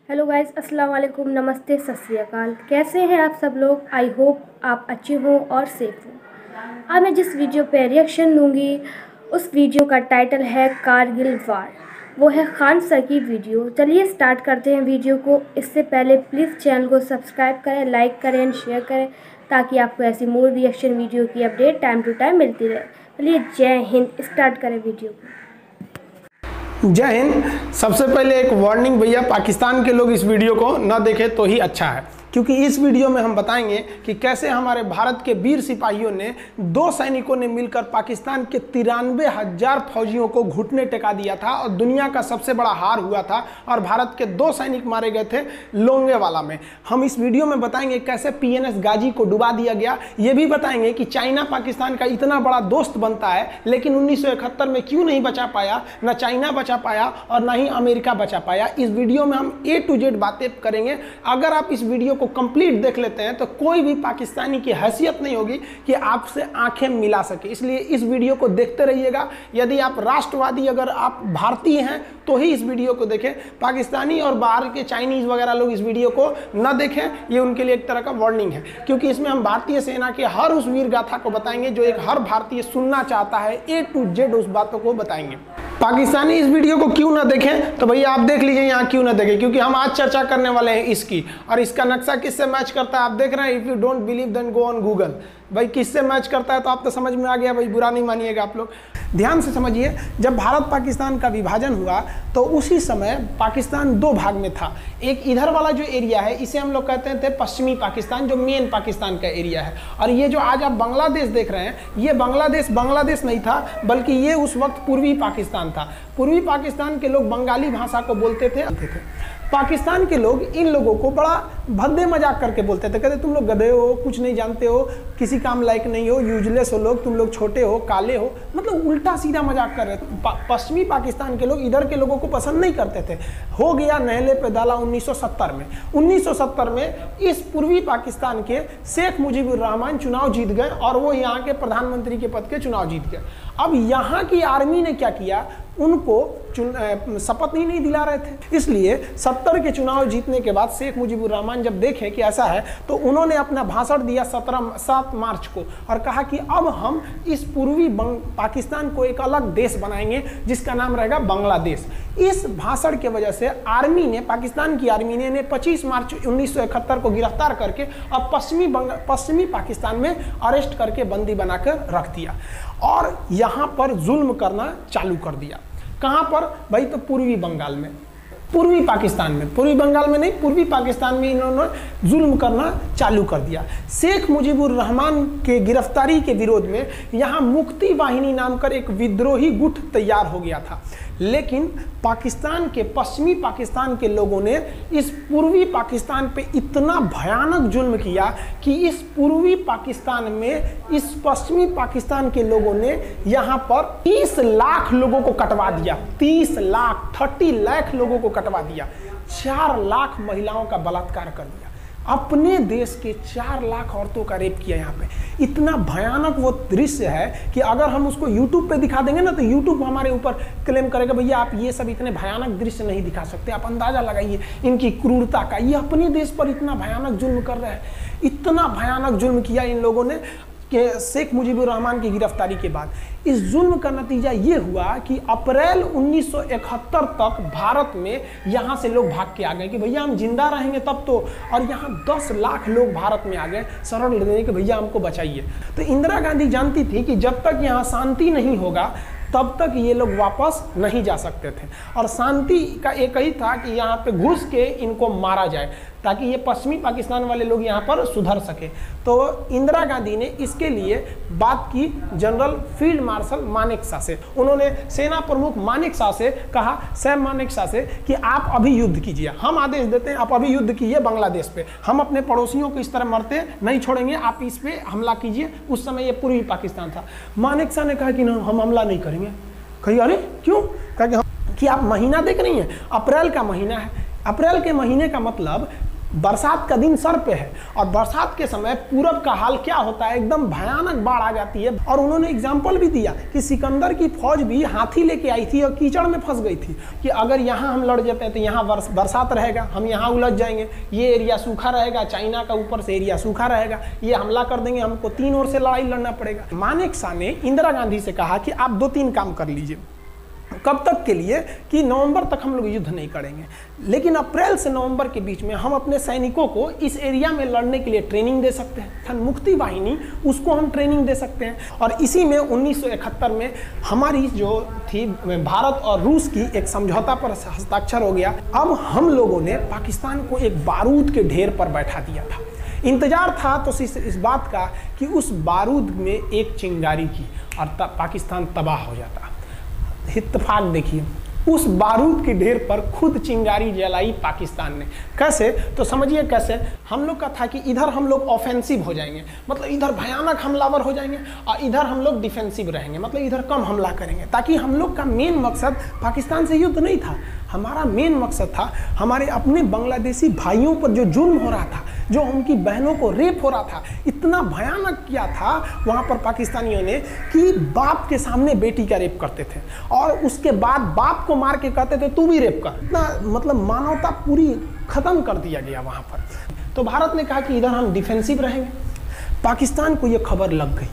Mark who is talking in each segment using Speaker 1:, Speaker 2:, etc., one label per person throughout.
Speaker 1: Hello guys, अस्सलाम वालेकुम, नमस्ते, सत श्री अकाल। कैसे हैं आप सब लोग? आई होप आप अच्छे हों और सेफ हों। आज मैं जिस वीडियो पे रिएक्शन दूंगी उस वीडियो का टाइटल है कारगिल वार। वो है खान सर की वीडियो। चलिए स्टार्ट करते हैं वीडियो को। इससे पहले प्लीज़ चैनल को सब्सक्राइब करें, लाइक करें एंड शेयर करें ताकि आपको ऐसी मोर रिएक्शन वीडियो की अपडेट टाइम टू टाइम मिलती रहे। चलिए जय हिंद, स्टार्ट करें वीडियो को।
Speaker 2: जय हिंद। सबसे पहले एक वार्निंग भैया, पाकिस्तान के लोग इस वीडियो को न देखें तो ही अच्छा है, क्योंकि इस वीडियो में हम बताएंगे कि कैसे हमारे भारत के वीर सिपाहियों ने 2 सैनिकों ने मिलकर पाकिस्तान के 93,000 फौजियों को घुटने टेका दिया था और दुनिया का सबसे बड़ा हार हुआ था और भारत के 2 सैनिक मारे गए थे लोंगेवाला में। हम इस वीडियो में बताएंगे कैसे PNS गाजी को डुबा दिया गया। ये भी बताएंगे कि चाइना पाकिस्तान का इतना बड़ा दोस्त बनता है लेकिन 1971 में क्यों नहीं बचा पाया, ना चाइना बचा पाया और ना ही अमेरिका बचा पाया। इस वीडियो में हम A to Z बातें करेंगे। अगर आप इस वीडियो को कंप्लीट देख लेते हैं तो कोई भी पाकिस्तानी की हैसियत नहीं होगी कि आपसे आंखें मिला सके, इसलिए इस वीडियो को देखते रहिएगा। यदि आप राष्ट्रवादी, अगर आप भारतीय हैं तो ही इस वीडियो को देखें। पाकिस्तानी और बाहर के चाइनीज वगैरह लोग इस वीडियो को न देखें, ये उनके लिए एक तरह का वार्निंग है, क्योंकि इसमें हम भारतीय सेना के हर उस वीर गाथा को बताएंगे जो एक हर भारतीय सुनना चाहता है। A to Z उस बातों को बताएंगे। पाकिस्तानी इस वीडियो को क्यों ना देखें तो भैया आप देख लीजिए यहाँ क्यों ना देखें, क्योंकि हम आज चर्चा करने वाले हैं इसकी, और इसका नक्शा किससे मैच करता है आप देख रहे हैं। If you don't believe then go on Google. भाई किससे मैच करता है तो आप तो समझ में आ गया, भाई बुरा नहीं मानिएगा आप लोग। ध्यान से समझिए, जब भारत पाकिस्तान का विभाजन हुआ तो उसी समय पाकिस्तान 2 भाग में था। एक इधर वाला जो एरिया है इसे हम लोग कहते थे पश्चिमी पाकिस्तान, जो मेन पाकिस्तान का एरिया है। और ये जो आज आप बांग्लादेश देख रहे हैं, ये बांग्लादेश नहीं था, बल्कि ये उस वक्त पूर्वी पाकिस्तान था। पूर्वी पाकिस्तान के लोग बंगाली भाषा को बोलते थे। पाकिस्तान के लोग इन लोगों को बड़ा भद्दे मजाक करके बोलते थे, कहते तुम लोग गधे हो, कुछ नहीं जानते हो, किसी काम लायक नहीं हो, यूजलेस हो लोग, तुम लोग छोटे हो, काले हो, मतलब उल्टा सीधा मजाक कर रहे थे। पश्चिमी पाकिस्तान के लोग इधर के लोगों को पसंद नहीं करते थे। हो गया नहले पे दाला 1970 में। 1970 में इस पूर्वी पाकिस्तान के शेख मुजीबुर रहमान चुनाव जीत गए और वो यहाँ के प्रधानमंत्री के पद के चुनाव जीत गए। अब यहाँ की आर्मी ने क्या किया, उनको शपथ ही नहीं दिला रहे थे। इसलिए 70 के चुनाव जीतने के बाद शेख मुजीबुर रहमान जब देखे कि ऐसा है तो उन्होंने अपना भाषण दिया 7 मार्च को और कहा कि अब हम इस पूर्वी पाकिस्तान को एक अलग देश बनाएंगे जिसका नाम रहेगा बांग्लादेश। इस भाषण की वजह से आर्मी ने, पाकिस्तान की आर्मी ने 25 मार्च 1971 को गिरफ्तार करके अब पश्चिमी पाकिस्तान में अरेस्ट करके बंदी बनाकर रख दिया और यहाँ पर जुल्म करना चालू कर दिया। कहाँ पर भाई? तो पूर्वी बंगाल में, पूर्वी पाकिस्तान में, पूर्वी बंगाल में नहीं, पूर्वी पाकिस्तान में इन्होंने जुल्म करना चालू कर दिया। शेख मुजीबुर रहमान के गिरफ्तारी के विरोध में यहाँ मुक्ति वाहिनी नाम कर एक विद्रोही गुट तैयार हो गया था, लेकिन पाकिस्तान के, पश्चिमी पाकिस्तान के लोगों ने इस पूर्वी पाकिस्तान पे इतना भयानक जुल्म किया कि इस पूर्वी पाकिस्तान में, इस पश्चिमी पाकिस्तान के लोगों ने यहाँ पर 30 लाख लोगों को कटवा दिया। 30 लाख लोगों को कटवा दिया। 4 लाख महिलाओं का बलात्कार कर दिया। अपने देश के 4 लाख औरतों का रेप किया यहाँ पे। इतना भयानक वो दृश्य है कि अगर हम उसको YouTube पे दिखा देंगे ना तो YouTube हमारे ऊपर क्लेम करेगा, भैया आप ये सब इतने भयानक दृश्य नहीं दिखा सकते। आप अंदाजा लगाइए इनकी क्रूरता का। ये अपने देश पर इतना भयानक जुल्म कर रहे हैं। इतना भयानक जुल्म किया इन लोगों ने कि शेख मुजीबुर रहमान की गिरफ्तारी के बाद इस जुल्म का नतीजा ये हुआ कि अप्रैल 1971 तक भारत में यहाँ से लोग भाग के आ गए कि भैया हम जिंदा रहेंगे तब तो, और यहाँ 10 लाख लोग भारत में आ गए शरण लेने कि भैया हमको बचाइए। तो इंदिरा गांधी जानती थी कि जब तक यहाँ शांति नहीं होगा तब तक ये लोग वापस नहीं जा सकते थे, और शांति का एक ही था कि यहाँ पे घुस के इनको मारा जाए ताकि ये पश्चिमी पाकिस्तान वाले लोग यहाँ पर सुधर सके। तो इंदिरा गांधी ने इसके लिए बात की जनरल फील्ड मार्शल मानेकशॉ से। उन्होंने सेना प्रमुख मानेकशॉ से कहा, सैम मानेकशॉ से, कि आप अभी युद्ध कीजिए, हम आदेश देते हैं आप अभी युद्ध कीजिए बांग्लादेश पे, हम अपने पड़ोसियों को इस तरह मरते नहीं छोड़ेंगे, आप इस पे हमला कीजिए। उस समय ये पूर्वी पाकिस्तान था। मानेकशॉ ने कहा कि ना, हम हमला नहीं करेंगे। कही अरे क्यों? कहा कि आप महीना देख रही हैं, अप्रैल का महीना है। अप्रैल के महीने का मतलब बरसात का दिन सर पे है और बरसात के समय पूरब का हाल क्या होता है, एकदम भयानक बाढ़ आ जाती है। और उन्होंने एग्जाम्पल भी दिया कि सिकंदर की फौज भी हाथी लेके आई थी और कीचड़ में फंस गई थी कि अगर यहाँ हम लड़ जाते हैं तो यहाँ बरसात रहेगा, हम यहाँ उलझ जाएंगे, ये एरिया सूखा रहेगा, चाइना का ऊपर से एरिया सूखा रहेगा, ये हमला कर देंगे, हमको 3 ओर से लड़ाई लड़ना पड़ेगा। मानेकशॉ ने इंदिरा गांधी से कहा कि आप 2-3 काम कर लीजिए। कब तक के लिए कि नवंबर तक हम लोग युद्ध नहीं करेंगे, लेकिन अप्रैल से नवंबर के बीच में हम अपने सैनिकों को इस एरिया में लड़ने के लिए ट्रेनिंग दे सकते हैं, खन मुक्ति वाहिनी उसको हम ट्रेनिंग दे सकते हैं। और इसी में 1971 में हमारी जो थी भारत और रूस की एक समझौता पर हस्ताक्षर हो गया। अब हम लोगों ने पाकिस्तान को एक बारूद के ढेर पर बैठा दिया था। इंतजार था तो इस बात का कि उस बारूद में एक चिंगारी की और तब पाकिस्तान तबाह हो जाता। इत्तेफाक देखिए, उस बारूद के ढेर पर खुद चिंगारी जलाई पाकिस्तान ने। कैसे, तो समझिए कैसे। हम लोग का था कि इधर हम लोग ऑफेंसिव हो जाएंगे, मतलब इधर भयानक हमलावर हो जाएंगे, और इधर हम लोग डिफेंसिव रहेंगे, मतलब इधर कम हमला करेंगे, ताकि हम लोग का मेन मकसद पाकिस्तान से युद्ध नहीं था। हमारा मेन मकसद था हमारे अपने बांग्लादेशी भाइयों पर जो जुल्म हो रहा था, जो उनकी बहनों को रेप हो रहा था, इतना भयानक किया था वहाँ पर पाकिस्तानियों ने कि बाप के सामने बेटी का रेप करते थे और उसके बाद बाप को मार के कहते थे तू भी रेप कर। इतना मतलब मानवता पूरी खत्म कर दिया गया वहाँ पर। तो भारत ने कहा कि इधर हम डिफेंसिव रहेंगे। पाकिस्तान को ये खबर लग गई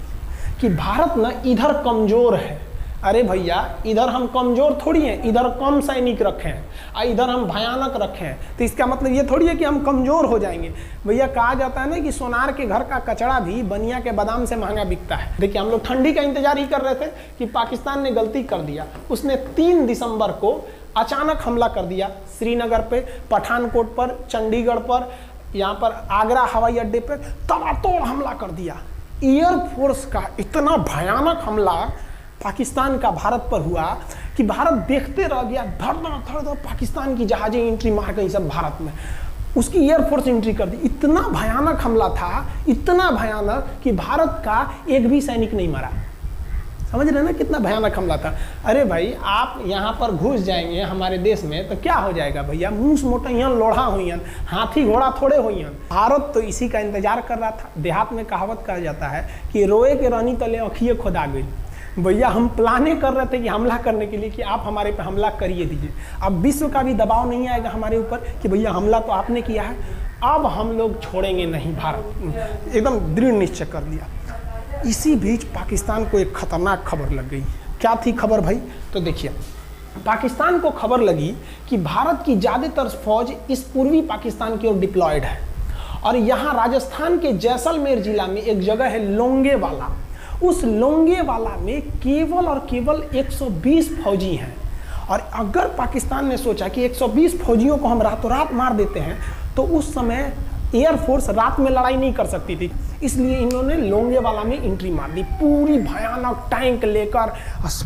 Speaker 2: कि भारत ना इधर कमज़ोर है। अरे भैया, इधर हम कमज़ोर थोड़ी हैं, इधर कम सैनिक रखे हैं और इधर हम भयानक रखे हैं, तो इसका मतलब ये थोड़ी है कि हम कमज़ोर हो जाएंगे। भैया कहा जाता है ना कि सोनार के घर का कचड़ा भी बनिया के बादाम से महंगा बिकता है। देखिए, हम लोग ठंडी का इंतजार ही कर रहे थे कि पाकिस्तान ने गलती कर दिया। उसने 3 दिसंबर को अचानक हमला कर दिया श्रीनगर पे, पठानकोट पर, चंडीगढ़ पर, यहाँ पर आगरा हवाई अड्डे पर तबातोड़ हमला कर दिया। एयरफोर्स का इतना भयानक हमला पाकिस्तान का भारत पर हुआ कि भारत देखते रह गया। धड़ पाकिस्तान की जहाजें एंट्री मार गई सब भारत में, उसकी एयरफोर्स एंट्री कर दी। इतना भयानक हमला था, इतना भयानक कि भारत का एक भी सैनिक नहीं मरा। समझ रहे ना कितना भयानक हमला था। अरे भाई, आप यहाँ पर घुस जाएंगे हमारे देश में तो क्या हो जाएगा भैया, मूस मोटैयन लोढ़ा हुईन, हाथी घोड़ा थोड़े हुईन। भारत तो इसी का इंतजार कर रहा था। देहात में कहावत कहा जाता है कि रोए के रानी तले अखिए खुदा गई। भैया हम प्लाने कर रहे थे कि हमला करने के लिए कि आप हमारे पे हमला करिए दीजिए। अब विश्व का भी दबाव नहीं आएगा हमारे ऊपर कि भैया हमला तो आपने किया है, अब हम लोग छोड़ेंगे नहीं। भारत एकदम दृढ़ निश्चय कर लिया। इसी बीच पाकिस्तान को एक खतरनाक खबर लग गई। क्या थी खबर भाई? तो देखिए, पाकिस्तान को खबर लगी कि भारत की ज़्यादातर फौज इस पूर्वी पाकिस्तान की ओर डिप्लॉयड है और यहाँ राजस्थान के जैसलमेर जिला में एक जगह है लोंगेवाला। उस लोंगेवाला में केवल और केवल 120 फौजी हैं। और अगर पाकिस्तान ने सोचा कि 120 फौजियों को हम रातों रात मार देते हैं तो उस समय एयरफोर्स रात में लड़ाई नहीं कर सकती थी, इसलिए इन्होंने लोंगेवाला में एंट्री मार दी। पूरी भयानक टैंक लेकर,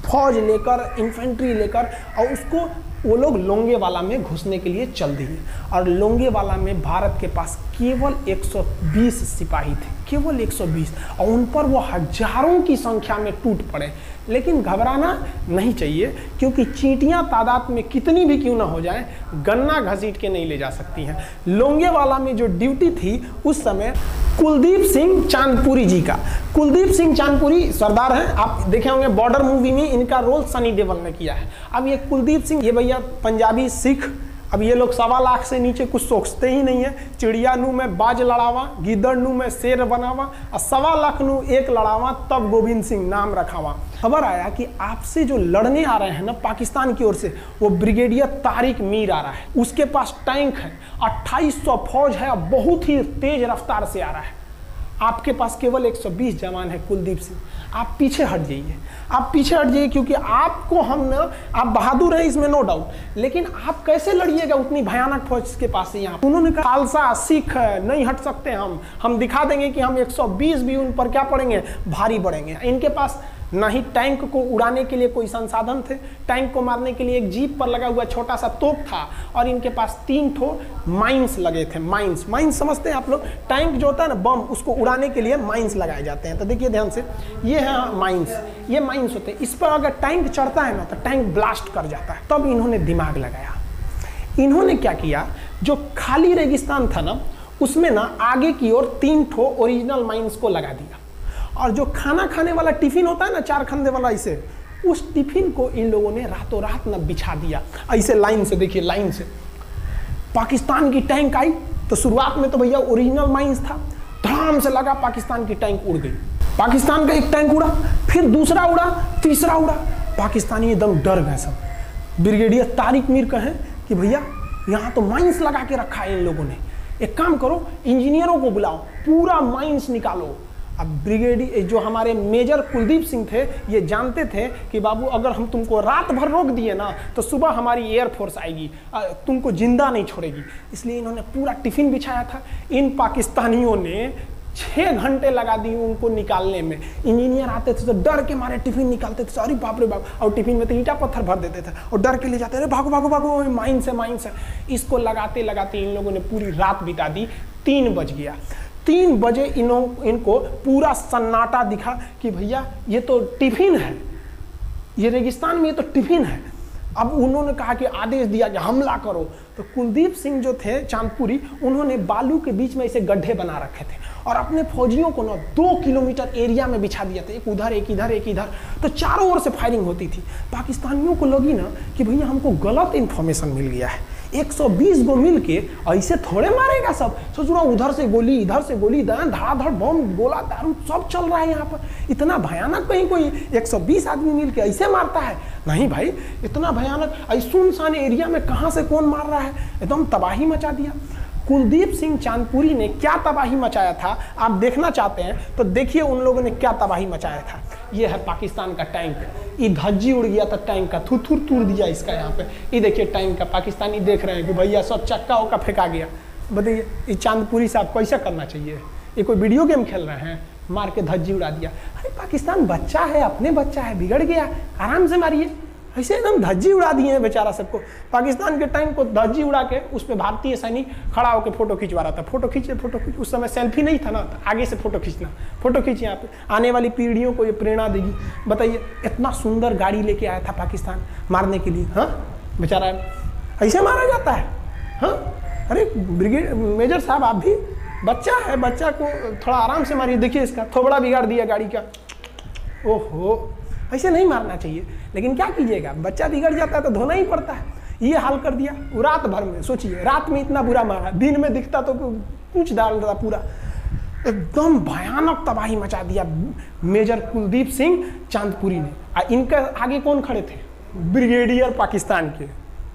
Speaker 2: फौज लेकर, इन्फेंट्री लेकर, और उसको वो लोग लोंगेवाला में घुसने के लिए चल दिए। और लोंगेवाला में भारत के पास केवल 120 सिपाही थे, केवल 120, और उन पर वो हजारों की संख्या में टूट पड़े। लेकिन घबराना नहीं चाहिए, क्योंकि चींटियां तादाद में कितनी भी क्यों ना हो जाएं, गन्ना घसीट के नहीं ले जा सकती हैं। लोंगेवाला में जो ड्यूटी थी उस समय कुलदीप सिंह चांदपुरी जी का। कुलदीप सिंह चांदपुरी सरदार हैं, आप देखे होंगे बॉर्डर मूवी में इनका रोल सनी देओल ने किया है। अब ये कुलदीप सिंह, ये भैया पंजाबी सिख, अब ये लोग 1.25 लाख से नीचे कुछ सोचते ही नहीं है। चिड़िया नू में बाज लड़ावा, गिदड़ नू में शेर बनावा, और 1.25 लाख नू एक लड़ावा, तब गोविंद सिंह नाम रखावा। खबर आया कि आपसे जो लड़ने आ रहे हैं ना पाकिस्तान की ओर से, वो ब्रिगेडियर तारिक मीर आ रहा है। उसके पास टैंक है, 2800 फौज है, बहुत ही तेज रफ्तार से आ रहा है। आपके पास केवल 120 जवान है कुलदीप सिंह। आप पीछे हट जाइए, आप पीछे हट जाइए, क्योंकि आपको हम ना, आप बहादुर हैं इसमें नो डाउट, लेकिन आप कैसे लड़िएगा उतनी भयानक फौज के पास से। यहाँ उन्होंने कहा खालसा सिख है, नहीं हट सकते हम दिखा देंगे कि हम 120 भी उन पर क्या पड़ेंगे, भारी पड़ेंगे। इनके पास ना ही टैंक को उड़ाने के लिए कोई संसाधन थे, टैंक को मारने के लिए एक जीप पर लगा हुआ छोटा सा तोप था, और इनके पास 3 ठो माइंस लगे थे। माइंस समझते हैं आप लोग? टैंक जो होता है ना बम, उसको उड़ाने के लिए माइंस लगाए जाते हैं। तो देखिए ध्यान से, ये है माइंस, ये माइंस होते हैं। इस पर अगर टैंक चढ़ता है ना तो टैंक ब्लास्ट कर जाता है। तब इन्होंने दिमाग लगाया। इन्होंने क्या किया, जो खाली रेगिस्तान था ना, उसमें ना आगे की ओर 3 ठो ओरिजिनल माइंस को लगा दिया, और जो खाना खाने वाला टिफिन होता है ना, 4 खंडे वाला, इसे उस टिफिन को इन लोगों ने रातों रात ना बिछा दिया। ऐसे लाइन से देखिए, लाइन से पाकिस्तान की टैंक आई तो शुरुआत में तो भैया ओरिजिनल माइंस था, धड़ाम से लगा, पाकिस्तान की टैंक उड़ गई। पाकिस्तान का एक टैंक उड़ा, फिर दूसरा उड़ा, तीसरा उड़ा, पाकिस्तानी एकदम डर गए सब। ब्रिगेडियर तारिक मीर कहें कि भैया यहाँ तो माइंस लगा के रखा है इन लोगों ने, एक काम करो, इंजीनियरों को बुलाओ, पूरा माइंस निकालो। अब ब्रिगेडियर जो हमारे मेजर कुलदीप सिंह थे, ये जानते थे कि बाबू अगर हम तुमको रात भर रोक दिए ना तो सुबह हमारी एयरफोर्स आएगी, तुमको जिंदा नहीं छोड़ेगी। इसलिए इन्होंने पूरा टिफिन बिछाया था। इन पाकिस्तानियों ने 6 घंटे लगा दिए उनको निकालने में। इंजीनियर आते थे तो डर के मारे टिफिन निकालते थे, अरे बाप रे बाप, और टिफिन में तो ईंटा पत्थर भर देते थे और डर के ले जाते, अरे भागो भागो भागो, माइंस है, माइंस है। इसको लगाते लगाते इन लोगों ने पूरी रात बिता दी। 3 बज गया। 3 बजे इनको पूरा सन्नाटा दिखा कि भैया ये तो टिफिन है, ये रेगिस्तान में ये तो टिफिन है। अब उन्होंने कहा कि आदेश दिया कि हमला करो। तो कुलदीप सिंह जो थे चांदपुरी, उन्होंने बालू के बीच में ऐसे गड्ढे बना रखे थे और अपने फौजियों को ना 2 किलोमीटर एरिया में बिछा दिया था, एक उधर एक इधर एक इधर। तो चारों ओर से फायरिंग होती थी। पाकिस्तानियों को लगी ना कि भैया हमको गलत इंफॉर्मेशन मिल गया है, 120 गो मिल के ऐसे थोड़े मारेगा सब। सोच रहा उधर से गोली, इधर से गोली, धड़ाधड़ बम, गोला दारू सब चल रहा है यहाँ पर। इतना भयानक कहीं कोई 120 आदमी मिल के ऐसे मारता है? नहीं भाई, इतना भयानक ऐसे सुनसान एरिया में कहाँ से कौन मार रहा है? एकदम तबाही मचा दिया। कुलदीप सिंह चांदपुरी ने क्या तबाही मचाया था आप देखना चाहते हैं तो देखिए उन लोगों ने क्या तबाही मचाया था। ये है पाकिस्तान का टैंक, ये धज्जी उड़ गया था टैंक का, थुथुर तूर दिया इसका यहाँ पे। ये देखिए टैंक का, पाकिस्तानी देख रहे हैं कि भैया सब चक्का उक्का फेंका गया। बताइए ये चांदपुरी साहब कैसा करना चाहिए? ये कोई वीडियो गेम खेल रहे हैं? मार के धज्जी उड़ा दिया। अरे पाकिस्तान बच्चा है, अपने बच्चा है, बिगड़ गया, आराम से मारिए। ऐसे एकदम धज्जी उड़ा दिए हैं बेचारा सबको। पाकिस्तान के टैंक को धज्जी उड़ा के उस पर भारतीय सैनिक खड़ा होकर फोटो खिंचवा रहा था। फोटो खींचे, फोटो खींच। उस समय सेल्फी नहीं था ना, तो आगे से फोटो खींचना, फोटो खींच। यहाँ पे आने वाली पीढ़ियों को ये प्रेरणा देगी। बताइए इतना सुंदर गाड़ी लेके आया था पाकिस्तान मारने के लिए, हाँ बेचारा ऐसे मारा जाता है? हाँ अरे ब्रिगेड मेजर साहब आप भी, बच्चा है, बच्चा को थोड़ा आराम से मारिए। देखिए इसका थोबड़ा बिगाड़ दिया गाड़ी का। ओहो, ऐसे नहीं मारना चाहिए, लेकिन क्या कीजिएगा, बच्चा बिगड़ जाता है तो धोना ही पड़ता है। ये हाल कर दिया रात भर में। सोचिए रात में इतना बुरा मारा, दिन में दिखता तो पूछ डाल रहा पूरा। एकदम भयानक तबाही मचा दिया मेजर कुलदीप सिंह चांदपुरी ने। इनके आगे कौन खड़े थे? ब्रिगेडियर पाकिस्तान के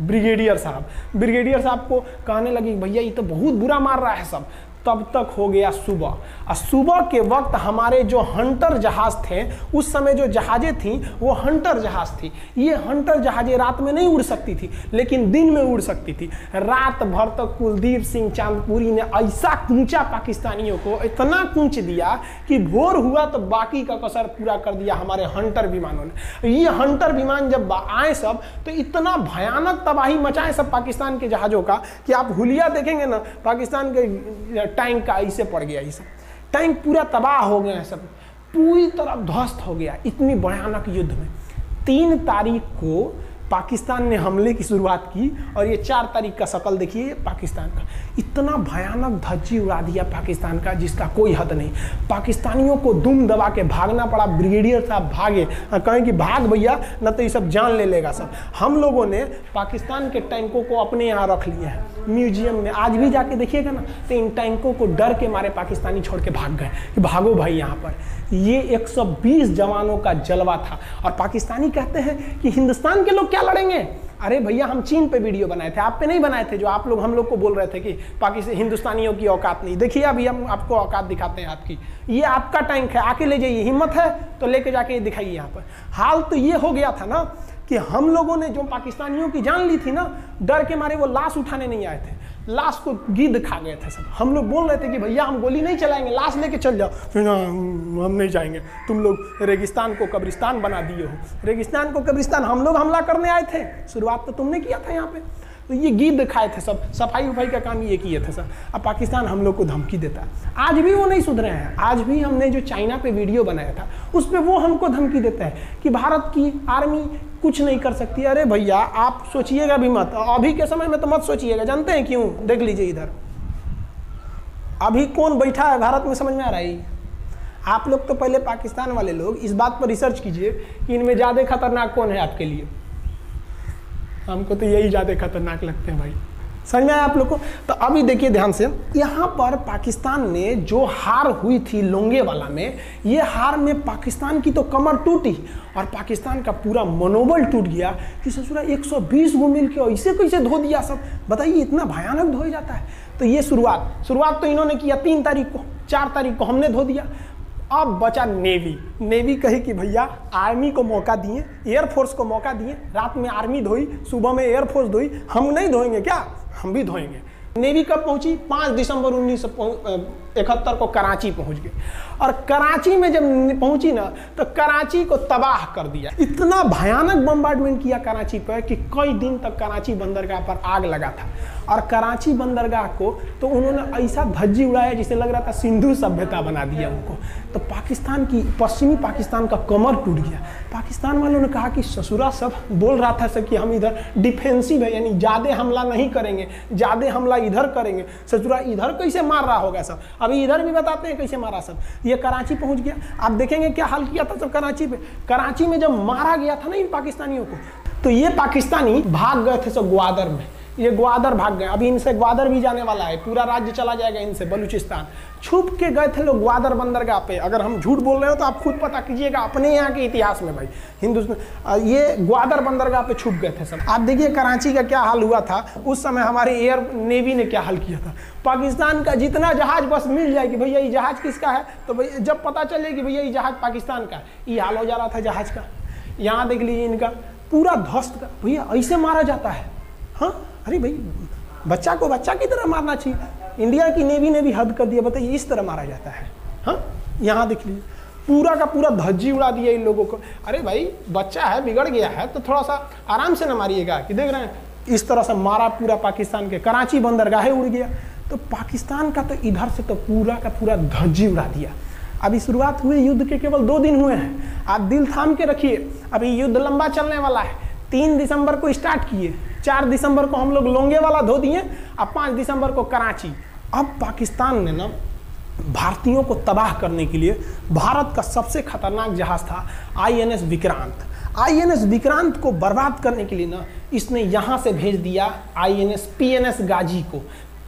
Speaker 2: ब्रिगेडियर साहब। ब्रिगेडियर साहब को कहने लगी भैया ये तो बहुत बुरा मार रहा है सब। तब तक हो गया सुबह, और सुबह के वक्त हमारे जो हंटर जहाज थे, उस समय जो जहाजें थी वो हंटर जहाज थी। ये हंटर जहाजें रात में नहीं उड़ सकती थी, लेकिन दिन में उड़ सकती थी। रात भर तक कुलदीप सिंह चांदपुरी ने ऐसा कूचा पाकिस्तानियों को, इतना कूच दिया कि भोर हुआ तो बाकी का कसर पूरा कर दिया हमारे हंटर विमानों ने। ये हंटर विमान जब आए सब तो इतना भयानक तबाही मचाए सब पाकिस्तान के जहाज़ों का कि आप हुलिया देखेंगे ना, पाकिस्तान के टैंक का ऐसे पड़ गया। ये सब टैंक पूरा तबाह हो गया है, सब पूरी तरह ध्वस्त हो गया इतनी भयानक युद्ध में। 3 तारीख को पाकिस्तान ने हमले की शुरुआत की और ये 4 तारीख का शकल देखिए पाकिस्तान का। इतना भयानक धज्जी उड़ा दिया पाकिस्तान का जिसका कोई हद नहीं। पाकिस्तानियों को दुम दबा के भागना पड़ा। ब्रिगेडियर साहब भागे, कहें कि भाग भैया न तो ये सब जान ले लेगा सब। हम लोगों ने पाकिस्तान के टैंकों को अपने यहाँ रख लिया है म्यूजियम में। आज भी जाके देखिएगा ना तो इन टैंकों को डर के मारे पाकिस्तानी छोड़ के भाग गए कि भागो भाई यहाँ पर। ये 120 जवानों का जलवा था। और पाकिस्तानी कहते हैं कि हिंदुस्तान के लोग क्या लड़ेंगे? अरे भैया हम चीन पे वीडियो बनाए थे, आप पे नहीं बनाए थे, जो आप लोग हम लोग को बोल रहे थे कि पाकिस्तान हिंदुस्तानियों की औकात नहीं। देखिए अभी हम आपको औकात दिखाते हैं आपकी। ये आपका टैंक है, आके ले जाइए, हिम्मत है तो लेके जाके दिखाइए यहाँ पर। हाल तो ये हो गया था ना कि हम लोगों ने जो पाकिस्तानियों की जान ली थी ना, डर के मारे वो लाश उठाने नहीं आए थे, लाश को गिद्ध खा गए थे सब। हम लोग बोल रहे थे कि भैया हम गोली नहीं चलाएंगे, लाश लेके चल जाओ। हम नहीं जाएंगे, तुम लोग रेगिस्तान को कब्रिस्तान बना दिए हो। रेगिस्तान को कब्रिस्तान हम लोग हमला करने आए थे, शुरुआत तो तुमने किया था यहाँ पे। तो ये गिद्ध खाए थे सब, सफाई उफाई का काम ये किए थे सब। अब पाकिस्तान हम लोग को धमकी देता है। आज भी वो नहीं सुधरे हैं। आज भी हमने जो चाइना पे वीडियो बनाया था उस पर वो हमको धमकी देता है कि भारत की आर्मी कुछ नहीं कर सकती। अरे भैया आप सोचिएगा भी मत, अभी के समय में तो मत सोचिएगा। जानते हैं क्यों? देख लीजिए इधर अभी कौन बैठा है भारत में, समझ में आ रहा है? आप लोग तो पहले पाकिस्तान वाले लोग इस बात पर रिसर्च कीजिए कि इनमें ज़्यादा खतरनाक कौन है आपके लिए। हमको तो यही ज़्यादा खतरनाक लगते हैं भाई, समझ में आया आप लोग को? तो अभी देखिए ध्यान से, यहाँ पर पाकिस्तान ने जो हार हुई थी लोंगेवाला में, ये हार में पाकिस्तान की तो कमर टूटी और पाकिस्तान का पूरा मनोबल टूट गया कि ससुरा 120 गो मिल के ऐसे कैसे धो दिया सब। बताइए इतना भयानक धोया जाता है। तो ये शुरुआत तो इन्होंने किया 3 तारीख को, 4 तारीख को हमने धो दिया। अब बचा नेवी कहे कि भैया आर्मी को मौका दिए, एयरफोर्स को मौका दिए, रात में आर्मी धोई, सुबह में एयरफोर्स धोई, हम नहीं धोएंगे क्या? हम भी धोएंगे। नेवी कब पहुंची? 5 दिसंबर 1971 को कराची पहुंच गई। और कराची में जब पहुंची ना तो कराची को तबाह कर दिया। इतना भयानक बम्बार्डमेंट किया कराची पर कि कई दिन तक कराची बंदरगाह पर आग लगा था। और कराची बंदरगाह को तो उन्होंने ऐसा धज्जी उड़ाया जिसे लग रहा था सिंधु सभ्यता बना दिया उनको। तो पाकिस्तान की, पश्चिमी पाकिस्तान का कमर टूट गया। पाकिस्तान वालों ने कहा कि ससुरा सब बोल रहा था सर कि हम इधर डिफेंसिव है, यानी ज़्यादा हमला नहीं करेंगे, ज़्यादा हमला इधर करेंगे। ससुरा इधर कैसे मार रहा होगा सब, अभी इधर भी बताते हैं कैसे मारा सब। ये कराची पहुंच गया। आप देखेंगे क्या हाल किया था सब कराची पे। कराची में जब मारा गया था ना इन पाकिस्तानियों को, तो ये पाकिस्तानी भाग गए थे सब ग्वादर में। ये ग्वादर भाग गए। अभी इनसे ग्वादर भी जाने वाला है, पूरा राज्य चला जाएगा इनसे, बलूचिस्तान। छुप के गए थे लोग ग्वादर बंदरगाह पे। अगर हम झूठ बोल रहे हो तो आप खुद पता कीजिएगा अपने यहाँ के इतिहास में भाई, हिंदुस्तान ये ग्वादर बंदरगाह पे छुप गए थे सब। आप देखिए कराची का क्या हाल हुआ था उस समय, हमारे एयर नेवी ने क्या हाल किया था। पाकिस्तान का जितना जहाज बस मिल जाए कि भैया ये जहाज किसका है, तो भैया जब पता चले कि भैया ये जहाज पाकिस्तान का है, ये हाल हो जा रहा था जहाज का। यहाँ देख लीजिए इनका पूरा ध्वस्त का। भैया ऐसे मारा जाता है? हाँ, अरे भाई बच्चा को बच्चा की तरह मारना चाहिए। इंडिया की नेवी ने भी हद कर दिया। बताइए इस तरह मारा जाता है? हाँ, यहाँ देख लीजिए पूरा का पूरा धज्जी उड़ा दिया इन लोगों को। अरे भाई बच्चा है, बिगड़ गया है तो थोड़ा सा आराम से न मारिएगा कि देख रहे हैं इस तरह से मारा पूरा पाकिस्तान के। कराची बंदरगाह उड़ गया। तो पाकिस्तान का तो इधर से तो पूरा का पूरा धज्जी उड़ा दिया। अभी शुरुआत हुए युद्ध के केवल 2 दिन हुए हैं। आप दिल थाम के रखिए, अभी युद्ध लंबा चलने वाला है। 3 दिसंबर को स्टार्ट किए, 4 दिसंबर को हम लोग लोंगेवाला धो दिए, अब 5 दिसंबर को कराची। अब पाकिस्तान ने ना भारतीयों को तबाह करने के लिए, भारत का सबसे खतरनाक जहाज था INS विक्रांत। INS विक्रांत को बर्बाद करने के लिए ना इसने यहाँ से भेज दिया INS PNS गाजी को।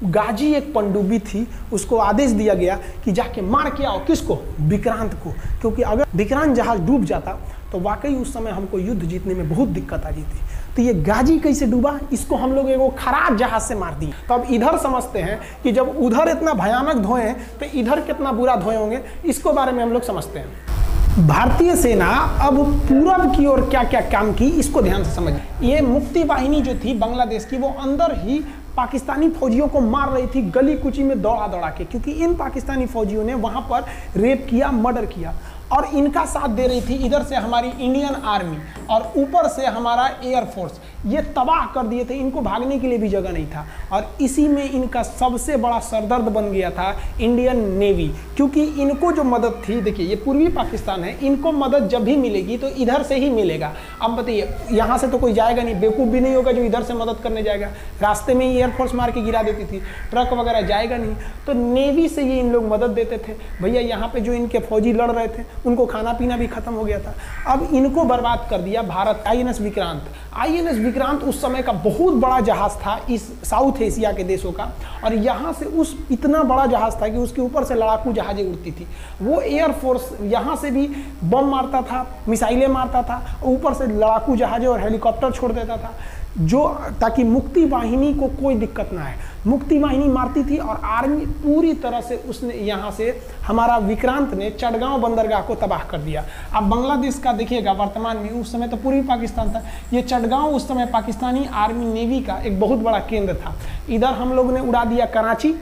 Speaker 2: गाजी एक पनडुब्बी थी, उसको आदेश दिया गया कि जाके मार के आओ। किसको? विक्रांत को। क्योंकि अगर विक्रांत जहाज डूब जाता तो वाकई उस समय हमको युद्ध जीतने में बहुत दिक्कत आ जाती। तो ये गाजी कैसे डूबा, इसको हम लोग एगो खराब जहाज से मार दिए। तो अब इधर समझते हैं कि जब उधर इतना भयानक धोए तो इधर कितना बुरा धोए होंगे, इसको बारे में हम लोग समझते हैं। भारतीय सेना अब पूरब की ओर क्या क्या काम की, इसको ध्यान से समझिए। ये मुक्ति वाहिनी जो थी बांग्लादेश की, वो अंदर ही पाकिस्तानी फौजियों को मार रही थी गली कुची में दौड़ा दौड़ा के, क्योंकि इन पाकिस्तानी फौजियों ने वहां पर रेप किया, मर्डर किया। और इनका साथ दे रही थी इधर से हमारी इंडियन आर्मी और ऊपर से हमारा एयरफोर्स। ये तबाह कर दिए थे, इनको भागने के लिए भी जगह नहीं था। और इसी में इनका सबसे बड़ा सरदर्द बन गया था इंडियन नेवी, क्योंकि इनको जो मदद थी, देखिए ये पूर्वी पाकिस्तान है, इनको मदद जब भी मिलेगी तो इधर से ही मिलेगा। अब बताइए यहाँ से तो कोई जाएगा नहीं, बेवकूफ़ भी नहीं होगा जो इधर से मदद करने जाएगा। रास्ते में ही एयरफोर्स मार के गिरा देती थी, ट्रक वगैरह जाएगा नहीं, तो नेवी से ये इन लोग मदद देते थे। भैया यहाँ पे जो इनके फौजी लड़ रहे थे उनको खाना पीना भी खत्म हो गया था। अब इनको बर्बाद कर दिया भारत। INS विक्रांत, INS विक्रांत उस समय का बहुत बड़ा जहाज था इस साउथ एशिया के देशों का। और यहाँ से उस इतना बड़ा जहाज था कि उसके ऊपर से लड़ाकू जहाजें उड़ती थी। वो एयरफोर्स यहाँ से भी बम मारता था, मिसाइलें मारता था, ऊपर से लड़ाकू जहाजें और हेलीकॉप्टर छोड़ देता था, जो ताकि मुक्ति वाहिनी को कोई दिक्कत ना है। मुक्ति वाहिनी मारती थी और आर्मी पूरी तरह से उसने यहाँ से हमारा विक्रांत ने चटगांव बंदरगाह को तबाह कर दिया। अब बांग्लादेश का देखिएगा वर्तमान में, उस समय तो पूर्वी पाकिस्तान था, ये चटगांव उस समय पाकिस्तानी आर्मी नेवी का एक बहुत बड़ा केंद्र था। इधर हम लोग ने उड़ा दिया कराची,